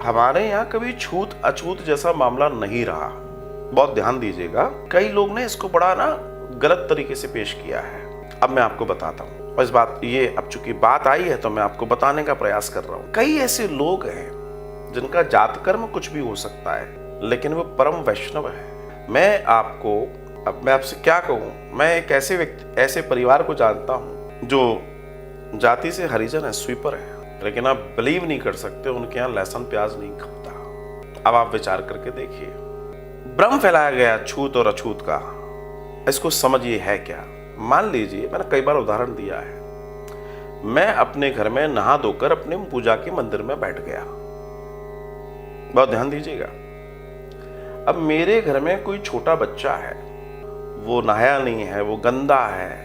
हमारे यहाँ कभी छूत अछूत जैसा मामला नहीं रहा। बहुत ध्यान दीजिएगा, कई लोग ने इसको बड़ा ना गलत तरीके से पेश किया है। अब मैं आपको बताता हूँ, और इस बात ये अब चूंकि बात आई है तो मैं आपको बताने का प्रयास कर रहा हूँ। कई ऐसे लोग हैं जिनका जात कर्म कुछ भी हो सकता है, लेकिन वो परम वैष्णव है। मैं आपसे क्या कहूँ, मैं एक ऐसे व्यक्ति, ऐसे परिवार को जानता हूँ जो जाति से हरिजन है, स्वीपर है, लेकिन आप बिलीव नहीं कर सकते उनके यहाँ लहसुन प्याज नहीं खपता। अब आप विचार करके देखिए, भ्रम फैलाया गया छूत और अछूत का। इसको समझिए है क्या। मान लीजिए, मैंने कई बार उदाहरण दिया है, मैं अपने घर में नहा धोकर अपने पूजा के मंदिर में बैठ गया। बहुत ध्यान दीजिएगा। अब मेरे घर में कोई छोटा बच्चा है, वो नहाया नहीं है, वो गंदा है,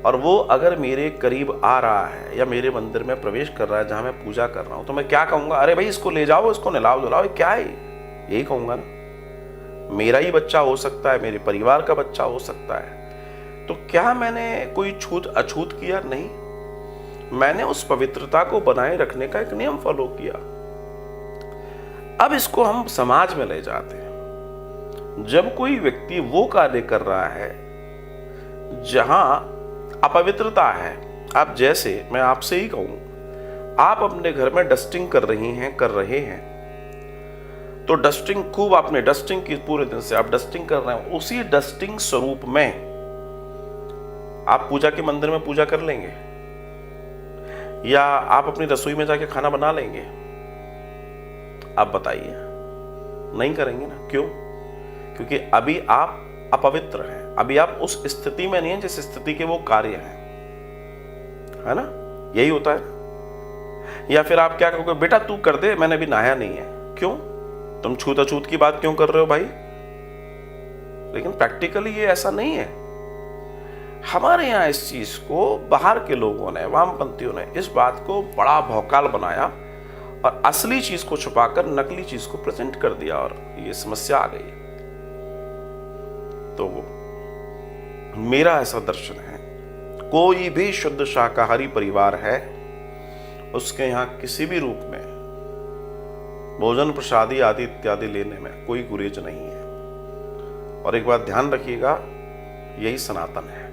और वो अगर मेरे करीब आ रहा है या मेरे मंदिर में प्रवेश कर रहा है जहां मैं पूजा कर रहा हूं, तो मैं क्या कहूंगा? अरे भाई, इसको ले जाओ, इसको नहलाओ धुलाओ, क्या है? यही कहूंगा ना। मेरा ही बच्चा हो सकता है, मेरे परिवार का बच्चा हो सकता है, तो क्या मैंने कोई छूत अछूत किया? नहीं, मैंने उस पवित्रता को बनाए रखने का एक नियम फॉलो किया। अब इसको हम समाज में ले जाते हैं। जब कोई व्यक्ति वो कार्य कर रहा है जहां अपवित्रता है, आप जैसे, मैं आपसे ही कहूं, आप अपने घर में डस्टिंग कर रहे हैं, तो डस्टिंग खूब आपने डस्टिंग की, पूरे दिन से आप डस्टिंग कर रहे हैं, उसी डस्टिंग स्वरूप में आप पूजा के मंदिर में पूजा कर लेंगे, या आप अपनी रसोई में जाके खाना बना लेंगे? आप बताइए, नहीं करेंगे ना। क्यों? क्योंकि अभी आप अपवित्र हैं, अभी आप उस स्थिति में नहीं है जिस स्थिति के वो कार्य हैं, है ना? यही होता है। या फिर आप क्या कहोगे, बेटा तू कर दे, मैंने अभी नहाया नहीं है। क्यों? तुम छूत अछूत की बात क्यों कर रहे हो भाई? लेकिन प्रैक्टिकली ये ऐसा नहीं है। हमारे यहां इस चीज को बाहर के लोगों ने, वामपंथियों ने इस बात को बड़ा भौकाल बनाया और असली चीज को छुपाकर नकली चीज को प्रेजेंट कर दिया, और ये समस्या आ गई। तो मेरा ऐसा दर्शन है, कोई भी शुद्ध शाकाहारी परिवार है, उसके यहां किसी भी रूप में भोजन प्रसादी आदि इत्यादि लेने में कोई गुरेज नहीं है। और एक बात ध्यान रखिएगा, यही सनातन है।